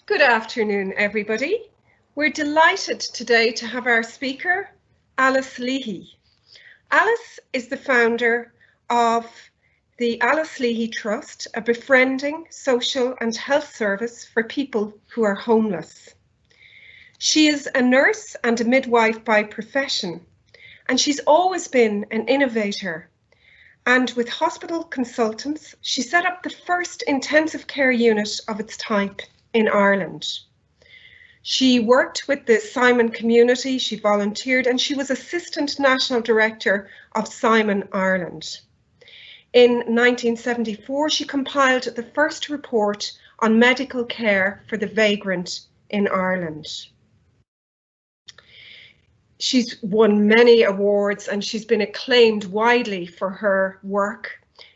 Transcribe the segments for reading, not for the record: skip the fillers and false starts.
Good afternoon, everybody. We're delighted today to have our speaker, Alice Leahy. Alice is the founder of the Alice Leahy Trust, a befriending social and health service for people who are homeless. She is a nurse and a midwife by profession, and she's always been an innovator. And with hospital consultants, she set up the first intensive care unit of its type in Ireland. She worked with the Simon community, she volunteered, and she was Assistant National Director of Simon Ireland. In 1974, she compiled the first report on medical care for the vagrant in Ireland. She's won many awards and she's been acclaimed widely for her work.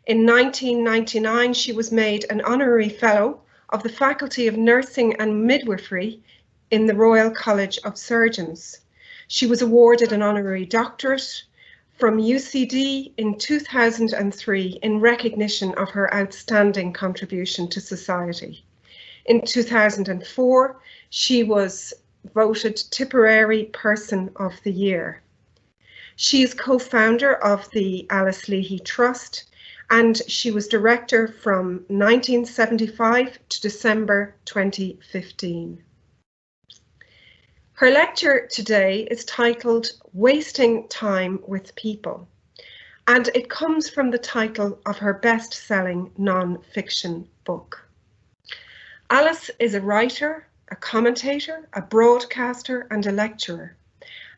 In 1999, she was made an honorary fellow of the Faculty of Nursing and Midwifery in the Royal College of Surgeons. She was awarded an honorary doctorate from UCD in 2003 in recognition of her outstanding contribution to society. In 2004, she was voted Tipperary Person of the Year. She is co-founder of the Alice Leahy Trust, and she was director from 1975 to December 2015. Her lecture today is titled Wasting Time with People, and it comes from the title of her best-selling non-fiction book. Alice is a writer, a commentator, a broadcaster, and a lecturer.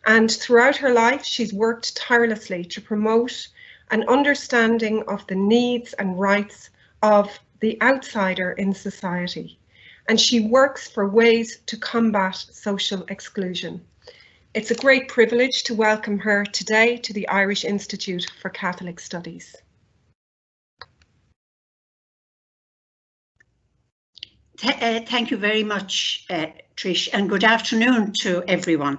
And throughout her life, she's worked tirelessly to promote an understanding of the needs and rights of the outsider in society. And she works for ways to combat social exclusion. It's a great privilege to welcome her today to the Irish Institute for Catholic Studies. Thank you very much, Trish, and good afternoon to everyone.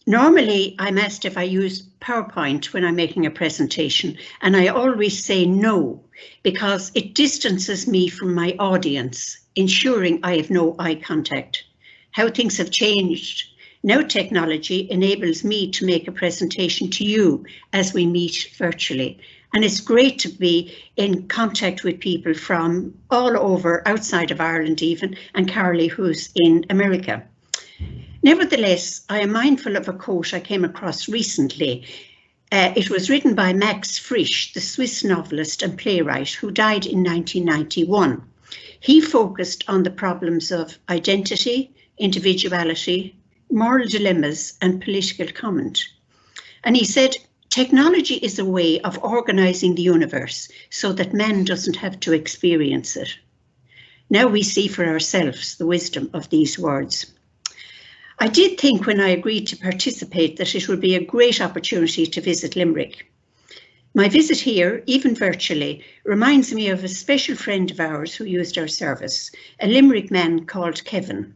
Normally, I'm asked if I use PowerPoint when I'm making a presentation, and I always say no, because it distances me from my audience, ensuring I have no eye contact. How things have changed. Now technology enables me to make a presentation to you as we meet virtually. And it's great to be in contact with people from all over, outside of Ireland even, and Carly, who's in America. Nevertheless, I am mindful of a quote I came across recently. It was written by Max Frisch, the Swiss novelist and playwright who died in 1991. He focused on the problems of identity, individuality, moral dilemmas, and political comment. And he said, technology is a way of organising the universe so that man doesn't have to experience it. Now we see for ourselves the wisdom of these words. I did think when I agreed to participate that it would be a great opportunity to visit Limerick. My visit here, even virtually, reminds me of a special friend of ours who used our service, a Limerick man called Kevin.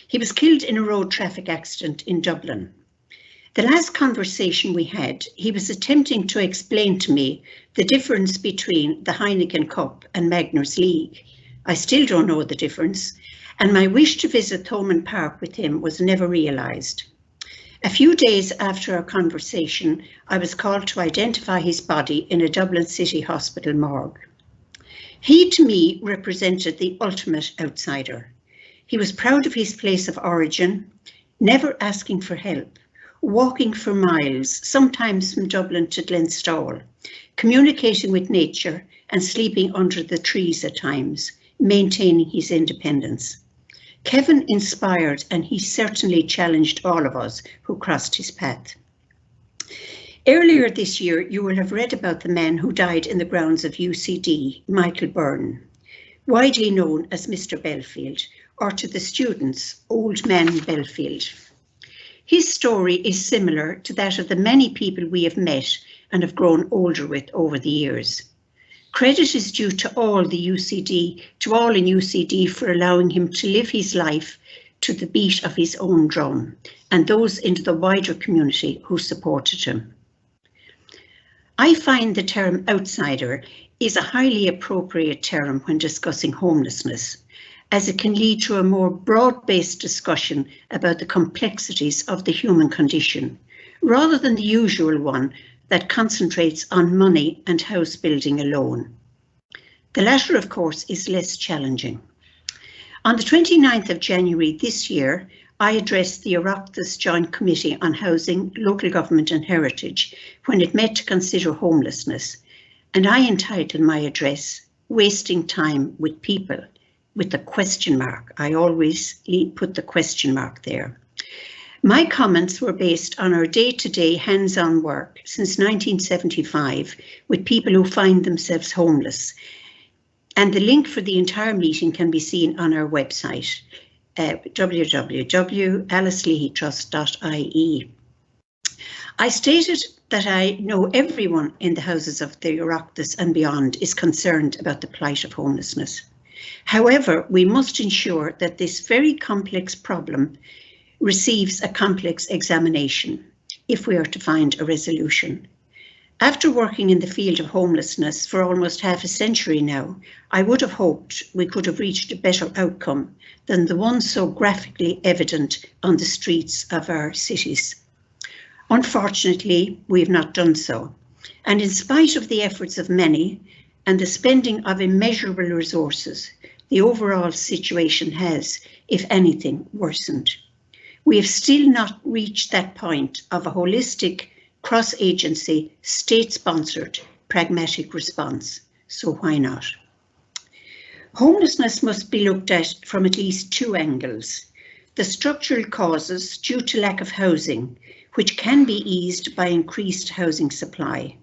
He was killed in a road traffic accident in Dublin. The last conversation we had, he was attempting to explain to me the difference between the Heineken Cup and Magners League. I still don't know the difference, and my wish to visit Thomond Park with him was never realised. A few days after our conversation, I was called to identify his body in a Dublin City Hospital morgue. He, to me, represented the ultimate outsider. He was proud of his place of origin, never asking for help, walking for miles, sometimes from Dublin to Glenstall, communicating with nature and sleeping under the trees at times, maintaining his independence. Kevin inspired, and he certainly challenged all of us who crossed his path. Earlier this year, you will have read about the man who died in the grounds of UCD, Michael Byrne, widely known as Mr. Belfield, or to the students, Old Man Belfield. His story is similar to that of the many people we have met and have grown older with over the years. Credit is due to all in UCD for allowing him to live his life to the beat of his own drum, and those into the wider community who supported him. I find the term outsider is a highly appropriate term when discussing homelessness, as it can lead to a more broad-based discussion about the complexities of the human condition, rather than the usual one that concentrates on money and house building alone. The latter, of course, is less challenging. On the 29th of January this year, I addressed the Oireachtas Joint Committee on Housing, Local Government and Heritage when it met to consider homelessness, and I entitled my address, "Wasting Time with People," with the question mark. I always put the question mark there. My comments were based on our day-to-day hands-on work since 1975 with people who find themselves homeless. And the link for the entire meeting can be seen on our website, www.aliceleahytrust.ie. I stated that I know everyone in the houses of the Oireachtas and beyond is concerned about the plight of homelessness. However, we must ensure that this very complex problem receives a complex examination if we are to find a resolution. After working in the field of homelessness for almost half a century now, I would have hoped we could have reached a better outcome than the one so graphically evident on the streets of our cities. Unfortunately, we have not done so, and in spite of the efforts of many and the spending of immeasurable resources, the overall situation has, if anything, worsened. We have still not reached that point of a holistic, cross-agency, state-sponsored, pragmatic response, so why not? Homelessness must be looked at from at least two angles. The structural causes due to lack of housing, which can be eased by increased housing supply.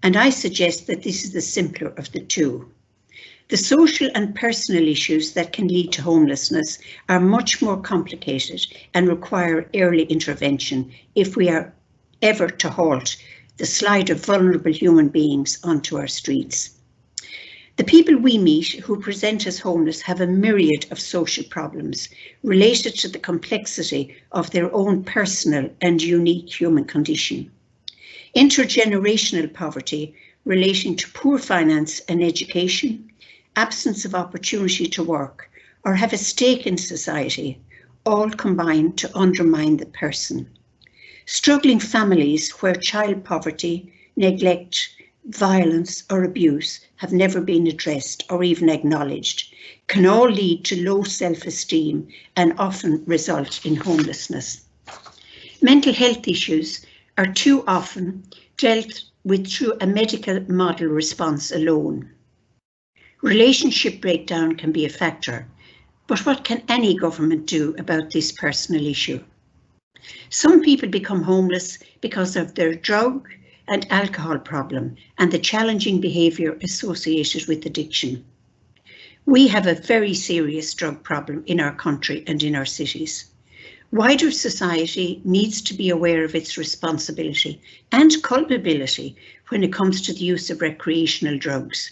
And I suggest that this is the simpler of the two. The social and personal issues that can lead to homelessness are much more complicated and require early intervention if we are ever to halt the slide of vulnerable human beings onto our streets. The people we meet who present as homeless have a myriad of social problems related to the complexity of their own personal and unique human condition. Intergenerational poverty relating to poor finance and education, absence of opportunity to work, or have a stake in society, all combine to undermine the person. Struggling families where child poverty, neglect, violence or abuse have never been addressed or even acknowledged can all lead to low self-esteem and often result in homelessness. Mental health issues are too often dealt with through a medical model response alone. Relationship breakdown can be a factor, but what can any government do about this personal issue? Some people become homeless because of their drug and alcohol problem and the challenging behaviour associated with addiction. We have a very serious drug problem in our country and in our cities. Wider society needs to be aware of its responsibility and culpability when it comes to the use of recreational drugs.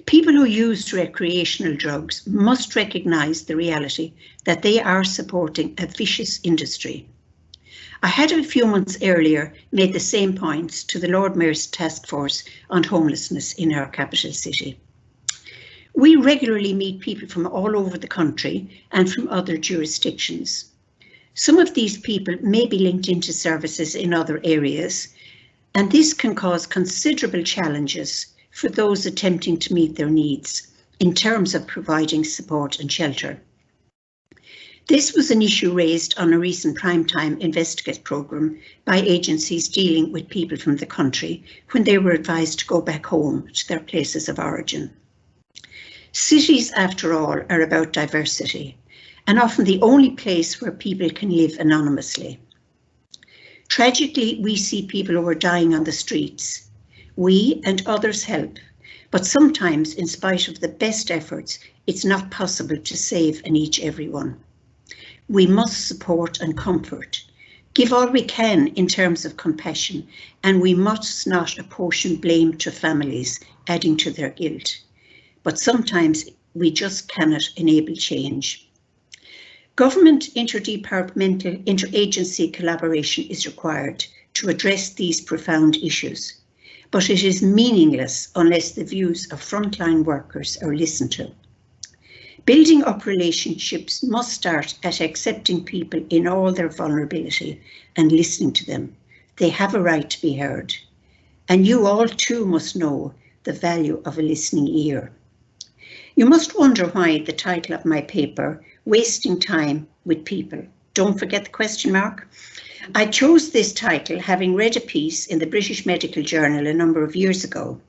People who use recreational drugs must recognise the reality that they are supporting a vicious industry. I had a few months earlier made the same points to the Lord Mayor's Task Force on Homelessness in our capital city. We regularly meet people from all over the country and from other jurisdictions. Some of these people may be linked into services in other areas, and this can cause considerable challenges for those attempting to meet their needs in terms of providing support and shelter. This was an issue raised on a recent Primetime Investigate programme by agencies dealing with people from the country when they were advised to go back home to their places of origin. Cities, after all, are about diversity and often the only place where people can live anonymously. Tragically, we see people who are dying on the streets. We and others help, but sometimes, in spite of the best efforts, it's not possible to save and each everyone. We must support and comfort, give all we can in terms of compassion, and we must not apportion blame to families, adding to their guilt. But sometimes we just cannot enable change. Government interdepartmental, interagency collaboration is required to address these profound issues, but it is meaningless unless the views of frontline workers are listened to. Building up relationships must start at accepting people in all their vulnerability and listening to them. They have a right to be heard. And you all too must know the value of a listening ear. You must wonder why the title of my paper, Wasting Time with People. Don't forget the question mark. I chose this title having read a piece in the British Medical Journal a number of years ago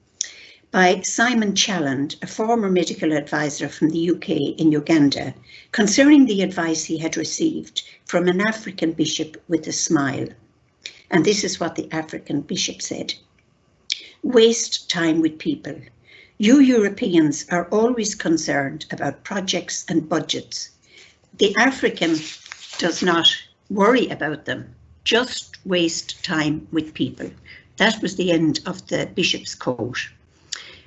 by Simon Challand, a former medical advisor from the UK in Uganda, concerning the advice he had received from an African bishop with a smile. And this is what the African bishop said. Waste time with people. You Europeans are always concerned about projects and budgets. The African does not worry about them, just waste time with people. That was the end of the bishop's quote.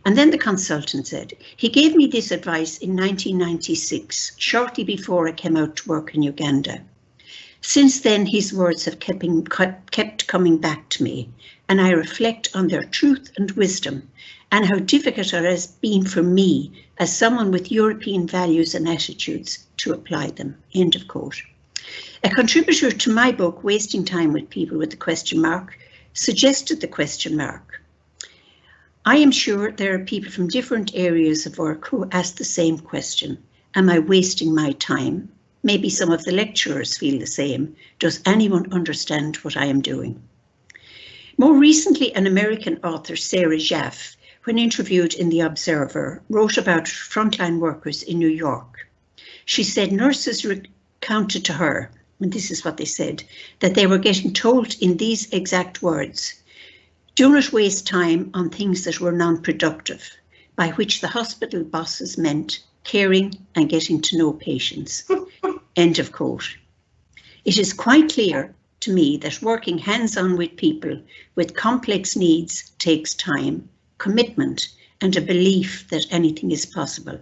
And then the consultant said, he gave me this advice in 1996, shortly before I came out to work in Uganda. Since then, his words have kept coming back to me, and I reflect on their truth and wisdom and how difficult it has been for me as someone with European values and attitudes to apply them. End of quote. A contributor to my book, Wasting Time with People with the question mark, suggested the question mark. I am sure there are people from different areas of work who ask the same question. Am I wasting my time? Maybe some of the lecturers feel the same. Does anyone understand what I am doing? More recently, an American author, Sarah Jaffe, when interviewed in The Observer, wrote about frontline workers in New York. She said nurses recounted to her, and this is what they said, that they were getting told in these exact words, do not waste time on things that were non-productive, by which the hospital bosses meant caring and getting to know patients. End of quote. It is quite clear to me that working hands-on with people with complex needs takes time, commitment, and a belief that anything is possible.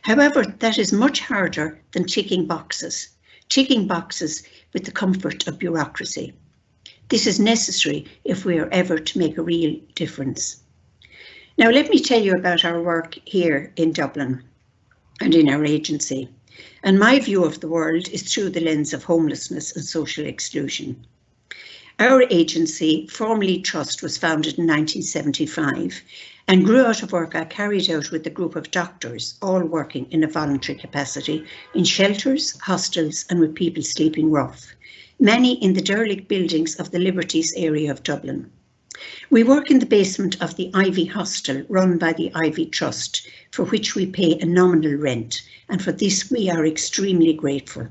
However, that is much harder than ticking boxes with the comfort of bureaucracy. This is necessary if we are ever to make a real difference. Now, let me tell you about our work here in Dublin and in our agency. And my view of the world is through the lens of homelessness and social exclusion. Our agency, formerly Trust, was founded in 1975 and grew out of work I carried out with a group of doctors, all working in a voluntary capacity in shelters, hostels, and with people sleeping rough, many in the derelict buildings of the Liberties area of Dublin. We work in the basement of the Ivy Hostel run by the Ivy Trust, for which we pay a nominal rent, and for this we are extremely grateful.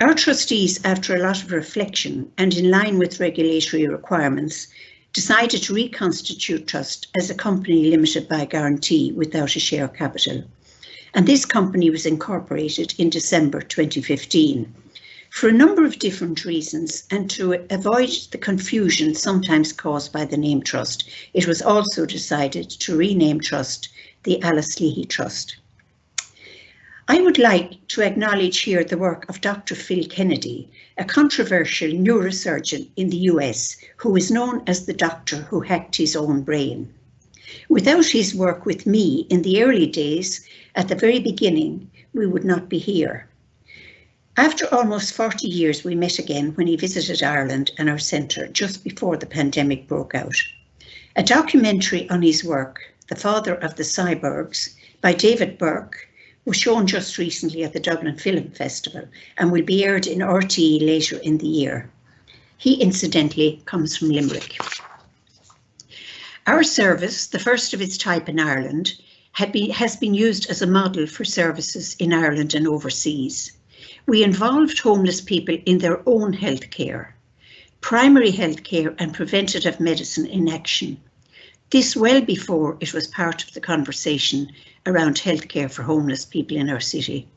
Our trustees, after a lot of reflection and in line with regulatory requirements, decided to reconstitute Trust as a company limited by guarantee without a share capital. And this company was incorporated in December 2015. For a number of different reasons, and to avoid the confusion sometimes caused by the name Trust, it was also decided to rename Trust the Alice Leahy Trust. I would like to acknowledge here the work of Dr. Phil Kennedy, a controversial neurosurgeon in the US, who is known as the doctor who hacked his own brain. Without his work with me in the early days, at the very beginning, we would not be here. After almost 40 years, we met again when he visited Ireland and our centre just before the pandemic broke out. A documentary on his work, The Father of the Cyborgs, by David Burke, was shown just recently at the Dublin Film Festival and will be aired in RTE later in the year. He incidentally comes from Limerick. Our service, the first of its type in Ireland, has been used as a model for services in Ireland and overseas. We involved homeless people in their own healthcare, primary healthcare and preventative medicine in action. This well before it was part of the conversation around healthcare for homeless people in our city.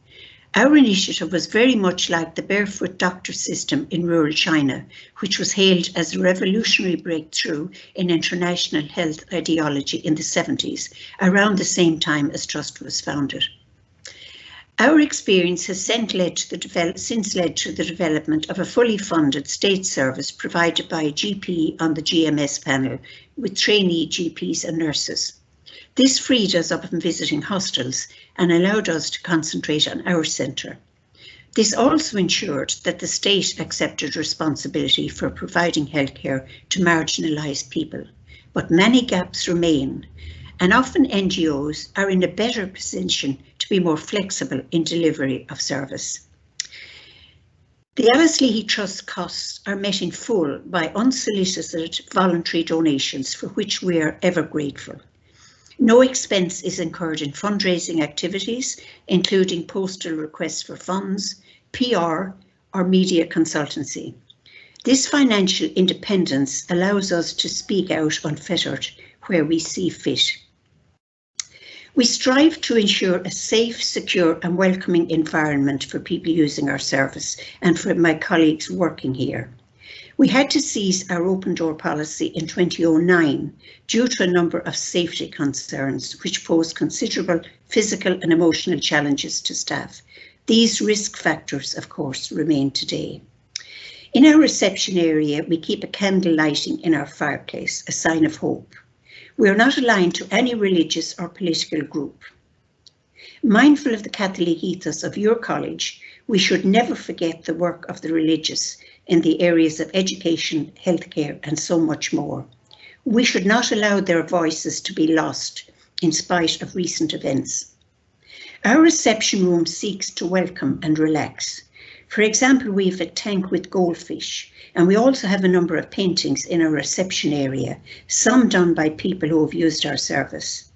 Our initiative was very much like the barefoot doctor system in rural China, which was hailed as a revolutionary breakthrough in international health ideology in the 70s, around the same time as Trust was founded. Our experience has since led to the development of a fully funded state service provided by a GP on the GMS panel with trainee GPs and nurses. This freed us up from visiting hostels and allowed us to concentrate on our centre. This also ensured that the state accepted responsibility for providing healthcare to marginalised people, but many gaps remain, and often NGOs are in a better position to be more flexible in delivery of service. The Alice Leahy Trust costs are met in full by unsolicited voluntary donations, for which we are ever grateful. No expense is incurred in fundraising activities, including postal requests for funds, PR, or media consultancy. This financial independence allows us to speak out unfettered where we see fit. We strive to ensure a safe, secure and welcoming environment for people using our service and for my colleagues working here. We had to cease our open door policy in 2009 due to a number of safety concerns which posed considerable physical and emotional challenges to staff. These risk factors, of course, remain today. In our reception area, we keep a candle lighting in our fireplace, a sign of hope. We are not aligned to any religious or political group. Mindful of the Catholic ethos of your college, we should never forget the work of the religious in the areas of education, healthcare, and so much more. We should not allow their voices to be lost in spite of recent events. Our reception room seeks to welcome and relax. For example, we have a tank with goldfish, and we also have a number of paintings in our reception area, some done by people who have used our service.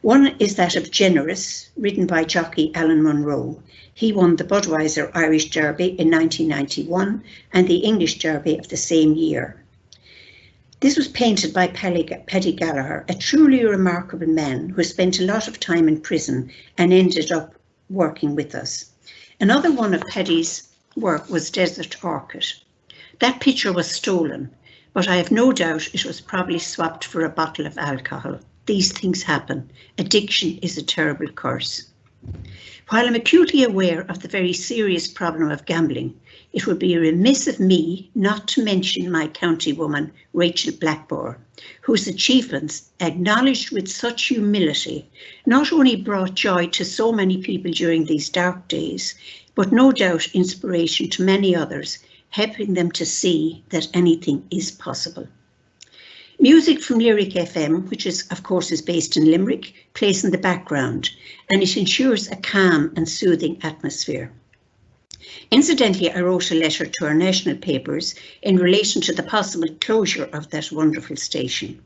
One is that of Generous, ridden by jockey Alan Munro. He won the Budweiser Irish Derby in 1991 and the English Derby of the same year. This was painted by Paddy Gallagher, a truly remarkable man who spent a lot of time in prison and ended up working with us. Another one of Paddy's work was Desert Orchid. That picture was stolen, but I have no doubt it was probably swapped for a bottle of alcohol. These things happen. Addiction is a terrible curse. While I'm acutely aware of the very serious problem of gambling, it would be remiss of me not to mention my countywoman, Rachel Blackmore, whose achievements, acknowledged with such humility, not only brought joy to so many people during these dark days, but no doubt inspiration to many others, helping them to see that anything is possible. Music from Lyric FM, which is of course is based in Limerick, plays in the background, and it ensures a calm and soothing atmosphere. Incidentally, I wrote a letter to our national papers in relation to the possible closure of that wonderful station.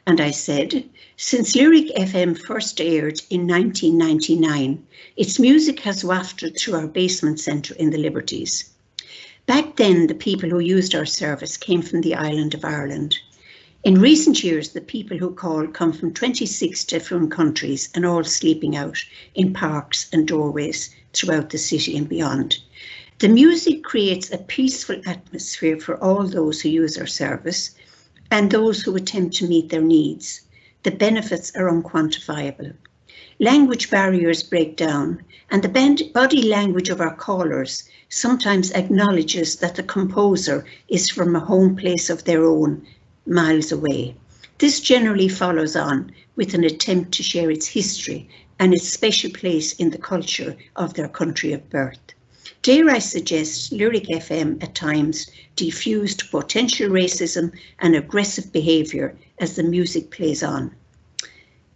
And I said, since Lyric FM first aired in 1999, its music has wafted through our basement centre in the Liberties. Back then, the people who used our service came from the island of Ireland. In recent years, the people who call come from 26 different countries and all sleeping out in parks and doorways throughout the city and beyond. The music creates a peaceful atmosphere for all those who use our service and those who attempt to meet their needs. The benefits are unquantifiable. Language barriers break down, and the body language of our callers sometimes acknowledges that the composer is from a home place of their own, miles away. This generally follows on with an attempt to share its history and its special place in the culture of their country of birth. Dare I suggest Lyric FM at times diffused potential racism and aggressive behaviour as the music plays on.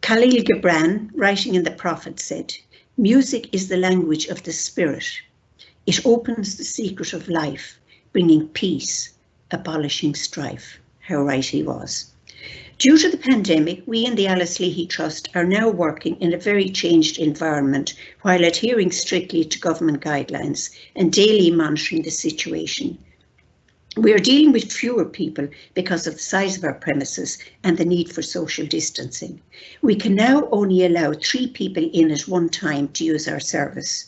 Khalil Gibran, writing in The Prophet, said, "Music is the language of the spirit. It opens the secret of life, bringing peace, abolishing strife." How right he was. Due to the pandemic, we in the Alice Leahy Trust are now working in a very changed environment while adhering strictly to government guidelines and daily monitoring the situation. We are dealing with fewer people because of the size of our premises and the need for social distancing. We can now only allow 3 people in at one time to use our service,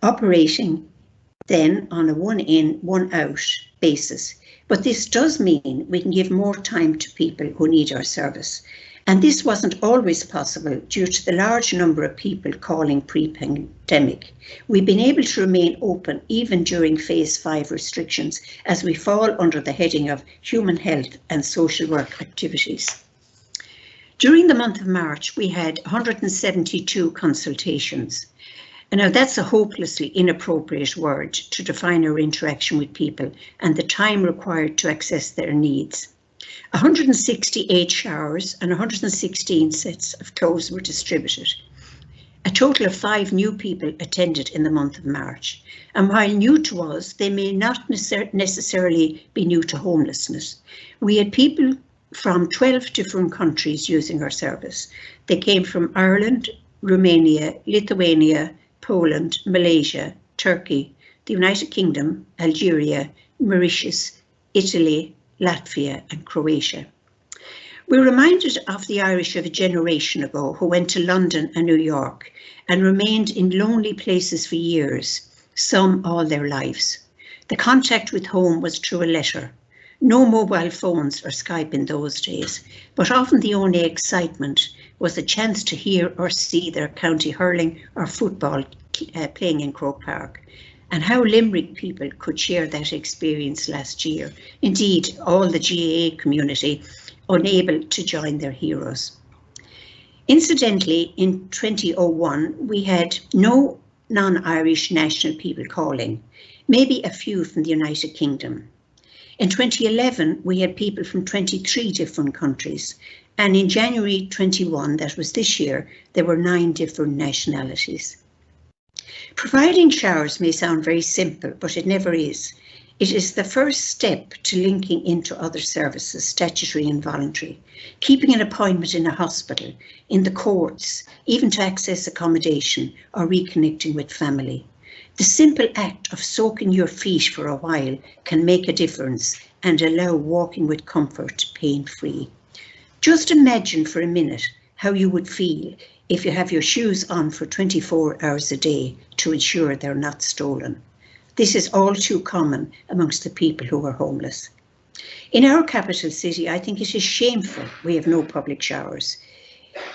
operating then on a 1 in, 1 out basis. But this does mean we can give more time to people who need our service. And this wasn't always possible due to the large number of people calling pre-pandemic. We've been able to remain open even during phase 5 restrictions as we fall under the heading of human health and social work activities. During the month of March, we had 172 consultations. And now that's a hopelessly inappropriate word to define our interaction with people and the time required to access their needs. 168 showers and 116 sets of clothes were distributed. A total of 5 new people attended in the month of March. And while new to us, they may not necessarily be new to homelessness. We had people from 12 different countries using our service. They came from Ireland, Romania, Lithuania, Poland, Malaysia, Turkey, the United Kingdom, Algeria, Mauritius, Italy, Latvia and Croatia. We're reminded of the Irish of a generation ago who went to London and New York and remained in lonely places for years, some all their lives. The contact with home was through a letter. No mobile phones or Skype in those days, but often the only excitement was a chance to hear or see their county hurling or football playing in Croke Park, and how Limerick people could share that experience last year. Indeed, all the GAA community unable to join their heroes. Incidentally, in 2001, we had no non-Irish national people calling, maybe a few from the United Kingdom. In 2011, we had people from 23 different countries, and in January 21, that was this year, there were 9 different nationalities. Providing showers may sound very simple, but it never is. It is the first step to linking into other services, statutory and voluntary, keeping an appointment in a hospital, in the courts, even to access accommodation or reconnecting with family. The simple act of soaking your feet for a while can make a difference and allow walking with comfort, pain-free. Just imagine for a minute how you would feel if you have your shoes on for 24 hours a day to ensure they're not stolen. This is all too common amongst the people who are homeless. In our capital city, I think it is shameful we have no public showers.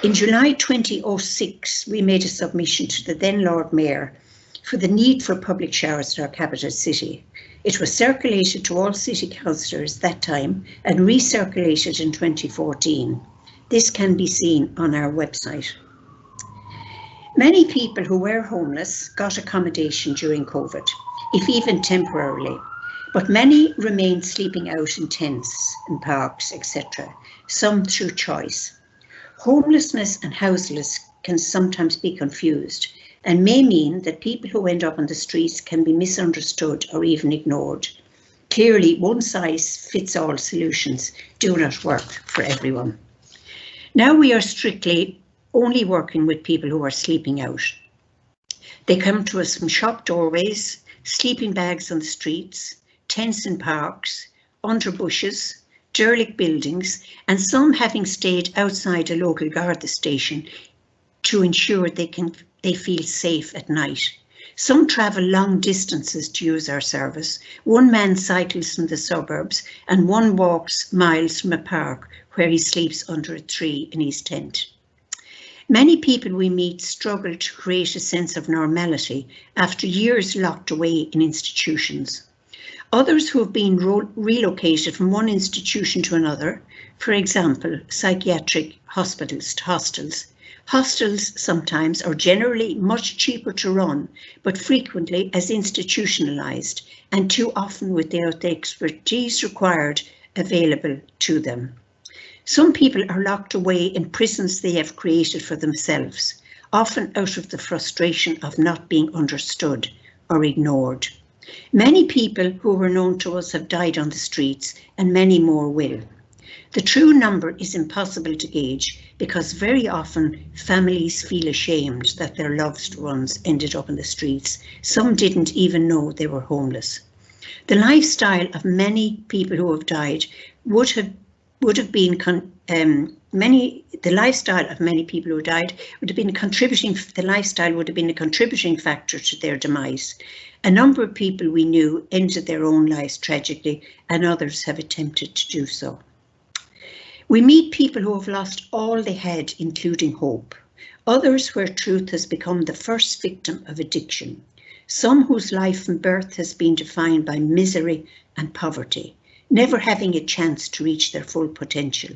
In July 2006, we made a submission to the then Lord Mayor for the need for public showers in our capital city. It was circulated to all city councillors that time and recirculated in 2014. This can be seen on our website. Many people who were homeless got accommodation during COVID, if even temporarily, but many remained sleeping out in tents, in parks, etc., some through choice. Homelessness and houseless can sometimes be confused and may mean that people who end up on the streets can be misunderstood or even ignored. Clearly, one-size-fits-all solutions do not work for everyone. Now we are strictly only working with people who are sleeping out. They come to us from shop doorways, sleeping bags on the streets, tents in parks, under bushes, derelict buildings, and some having stayed outside a local Garda station to ensure they feel safe at night. Some travel long distances to use our service. One man cycles from the suburbs and one walks miles from a park where he sleeps under a tree in his tent. Many people we meet struggle to create a sense of normality after years locked away in institutions. Others who have been relocated from one institution to another, for example, psychiatric hospitals to hostels. Hostels sometimes are generally much cheaper to run, but frequently as institutionalised and too often without the expertise required available to them. Some people are locked away in prisons they have created for themselves, often out of the frustration of not being understood or ignored. Many people who were known to us have died on the streets, and many more will. The true number is impossible to gauge because very often families feel ashamed that their loved ones ended up in the streets. Some didn't even know they were homeless. The lifestyle of many people who have died would have been a contributing factor to their demise. A number of people we knew ended their own lives tragically, and others have attempted to do so. We meet people who have lost all they had, including hope. Others where truth has become the first victim of addiction. Some whose life from birth has been defined by misery and poverty, never having a chance to reach their full potential.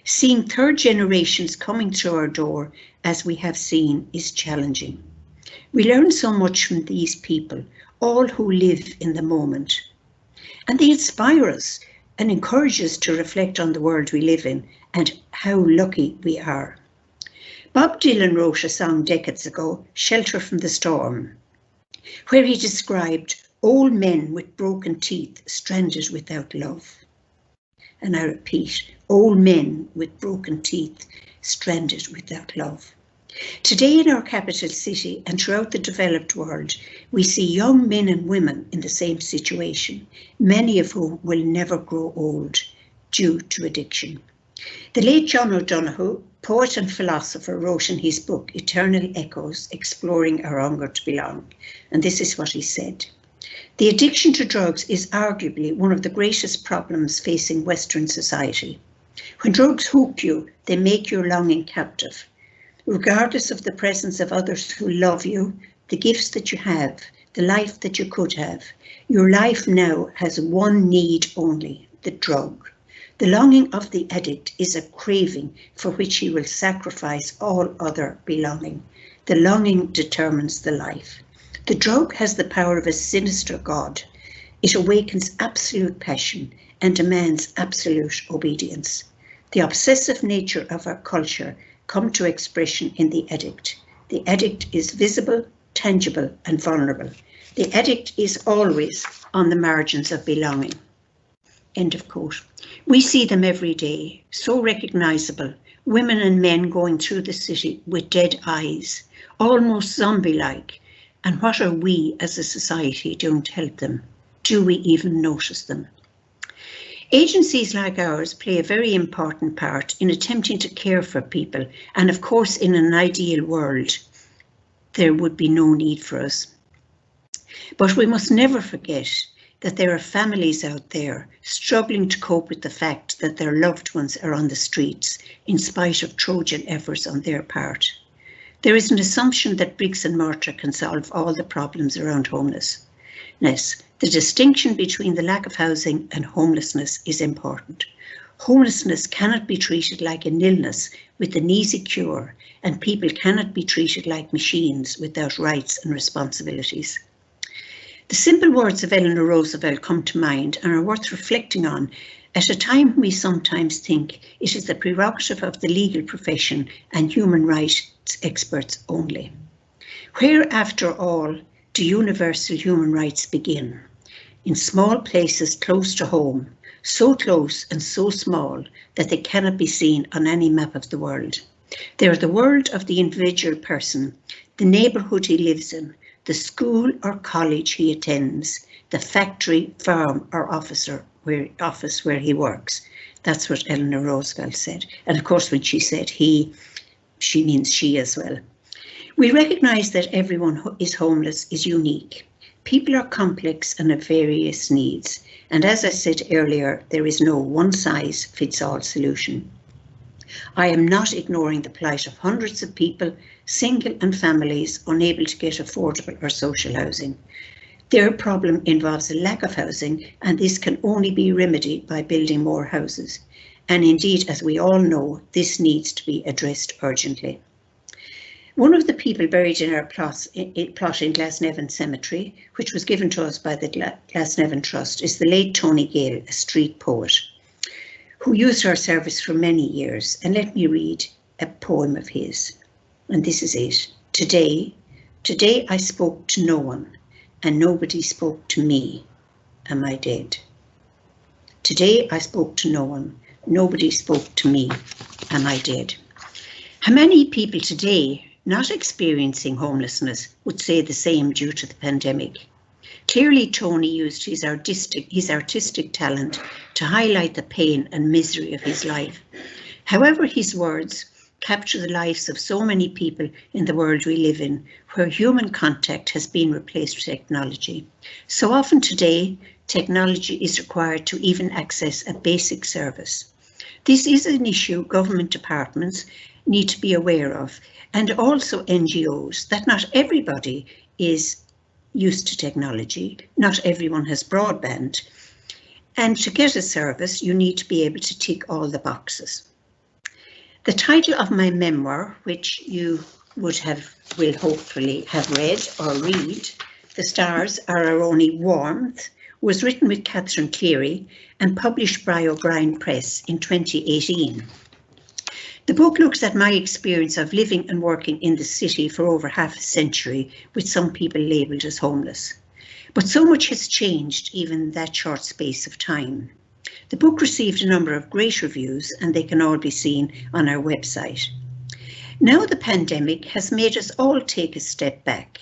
Seeing third generations coming through our door, as we have seen, is challenging. We learn so much from these people, all who live in the moment. And they inspire us and encourage us to reflect on the world we live in and how lucky we are. Bob Dylan wrote a song decades ago, Shelter from the Storm, where he described old men with broken teeth stranded without love. And I repeat, old men with broken teeth stranded without love. Today in our capital city and throughout the developed world, we see young men and women in the same situation, many of whom will never grow old due to addiction. The late John O'Donoghue, poet and philosopher, wrote in his book Eternal Echoes, Exploring Our Hunger to Belong, and this is what he said. The addiction to drugs is arguably one of the greatest problems facing Western society. When drugs hook you, they make your longing captive. Regardless of the presence of others who love you, the gifts that you have, the life that you could have, your life now has one need only, the drug. The longing of the addict is a craving for which he will sacrifice all other belonging. The longing determines the life. The drug has the power of a sinister god. It awakens absolute passion and demands absolute obedience. The obsessive nature of our culture come to expression in the addict. The addict is visible, tangible, and vulnerable. The addict is always on the margins of belonging. End of quote. We see them every day, so recognisable, women and men going through the city with dead eyes, almost zombie-like. And what are we as a society doing to help them? Do we even notice them? Agencies like ours play a very important part in attempting to care for people, and of course in an ideal world there would be no need for us. But we must never forget that there are families out there struggling to cope with the fact that their loved ones are on the streets in spite of Trojan efforts on their part. There is an assumption that bricks and mortar can solve all the problems around homelessness. The distinction between the lack of housing and homelessness is important. Homelessness cannot be treated like an illness with an easy cure, and people cannot be treated like machines without rights and responsibilities. The simple words of Eleanor Roosevelt come to mind and are worth reflecting on at a time when we sometimes think it is the prerogative of the legal profession and human rights experts only. Where, after all, do universal human rights begin? In small places close to home, so close and so small that they cannot be seen on any map of the world. They are the world of the individual person, the neighbourhood he lives in, the school or college he attends, the factory, farm or office where he works. That's what Eleanor Roosevelt said. And of course, when she said he, she means she as well. We recognise that everyone who is homeless is unique. People are complex and have various needs. And as I said earlier, there is no one-size-fits-all solution. I am not ignoring the plight of hundreds of people, single and families, unable to get affordable or social housing. Their problem involves a lack of housing, and this can only be remedied by building more houses. And indeed, as we all know, this needs to be addressed urgently. One of the people buried in our plot in Glasnevin Cemetery, which was given to us by the Glasnevin Trust, is the late Tony Gale, a street poet, who used our service for many years. And let me read a poem of his. And this is it. Today I spoke to no one, and nobody spoke to me. Am I dead? Today I spoke to no one, nobody spoke to me. Am I dead? How many people today not experiencing homelessness would say the same due to the pandemic? Clearly, Tony used his artistic talent to highlight the pain and misery of his life. However, his words capture the lives of so many people in the world we live in, where human contact has been replaced with technology. So often today, technology is required to even access a basic service. This is an issue government departments need to be aware of, and also NGOs, that not everybody is used to technology, not everyone has broadband, and to get a service you need to be able to tick all the boxes. The title of my memoir, which you will hopefully have read or read, The Stars Are Our Only Warmth, was written with Catherine Cleary and published by O'Brien Press in 2018. The book looks at my experience of living and working in the city for over half a century, with some people labelled as homeless. But so much has changed even in that short space of time. The book received a number of great reviews, and they can all be seen on our website. Now the pandemic has made us all take a step back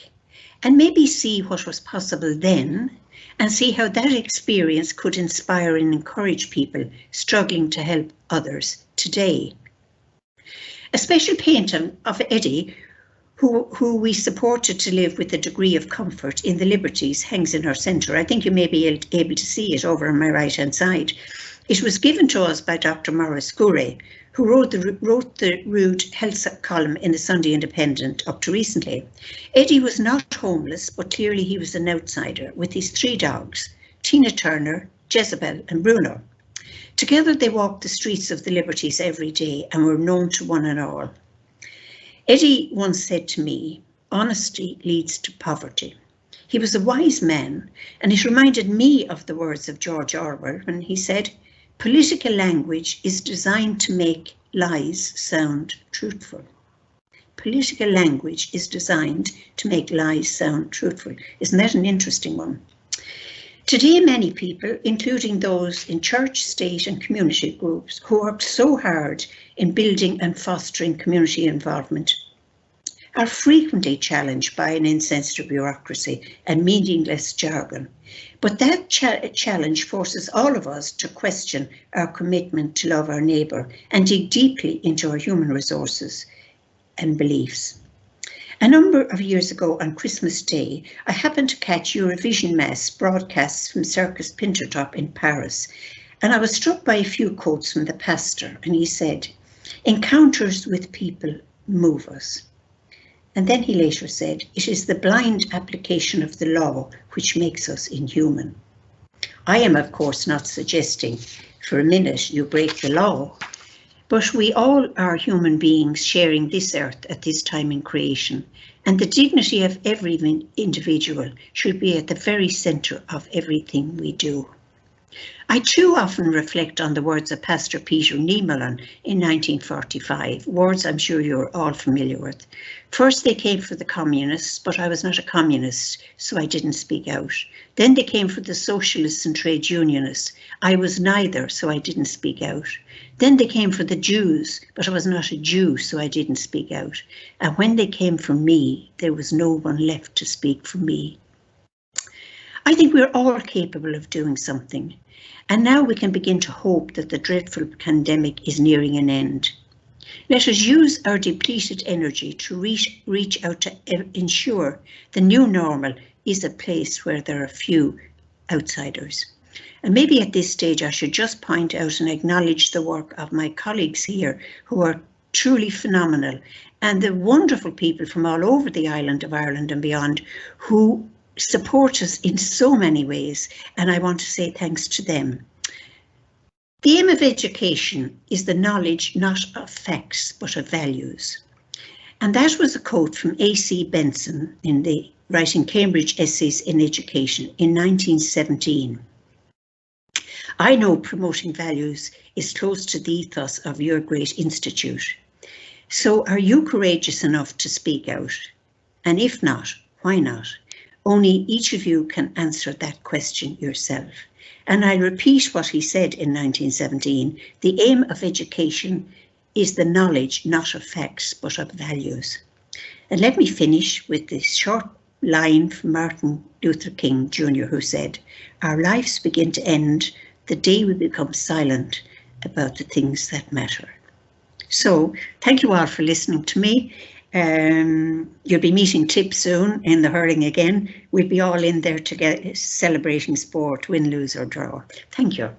and maybe see what was possible then, and see how that experience could inspire and encourage people struggling to help others today. A special painting of Eddie, who we supported to live with a degree of comfort in the Liberties, hangs in our centre. I think you may be able to see it over on my right-hand side. It was given to us by Dr. Maurice Gouret, who wrote the rude health column in the Sunday Independent up to recently. Eddie was not homeless, but clearly he was an outsider with his 3 dogs, Tina Turner, Jezebel and Bruno. Together they walked the streets of the Liberties every day and were known to one and all. Eddie once said to me, "Honesty leads to poverty." He was a wise man, and it reminded me of the words of George Orwell when he said, "Political language is designed to make lies sound truthful." Political language is designed to make lies sound truthful. Isn't that an interesting one? Today, many people, including those in church, state and community groups who worked so hard in building and fostering community involvement, are frequently challenged by an insensitive bureaucracy and meaningless jargon. But that challenge forces all of us to question our commitment to love our neighbour and dig deeply into our human resources and beliefs. A number of years ago on Christmas Day, I happened to catch Eurovision Mass broadcasts from Circus Pintertop in Paris, and I was struck by a few quotes from the pastor, and he said, "Encounters with people move us." And then he later said, "It is the blind application of the law which makes us inhuman." I am, of course, not suggesting for a minute you break the law, but we all are human beings sharing this earth at this time in creation, and the dignity of every individual should be at the very centre of everything we do. I too often reflect on the words of Pastor Peter Niemöller in 1945, words I'm sure you're all familiar with. First they came for the communists, but I was not a communist, so I didn't speak out. Then they came for the socialists and trade unionists. I was neither, so I didn't speak out. Then they came for the Jews, but I was not a Jew, so I didn't speak out. And when they came for me, there was no one left to speak for me. I think we're all capable of doing something, and now we can begin to hope that the dreadful pandemic is nearing an end. Let us use our depleted energy to reach out to ensure the new normal is a place where there are few outsiders. And maybe at this stage I should just point out and acknowledge the work of my colleagues here who are truly phenomenal, and the wonderful people from all over the island of Ireland and beyond who support us in so many ways, and I want to say thanks to them. The aim of education is the knowledge not of facts but of values. And that was a quote from A.C. Benson in the writing Cambridge Essays in Education in 1917. I know promoting values is close to the ethos of your great institute. So are you courageous enough to speak out? And if not, why not? Only each of you can answer that question yourself. And I repeat what he said in 1917, the aim of education is the knowledge not of facts but of values. And let me finish with this short line from Martin Luther King Jr., who said, "Our lives begin to end the day we become silent about the things that matter." So thank you all for listening to me. You'll be meeting Tip soon in the hurling again. We'll be all in there together celebrating sport, win, lose or draw. Thank you.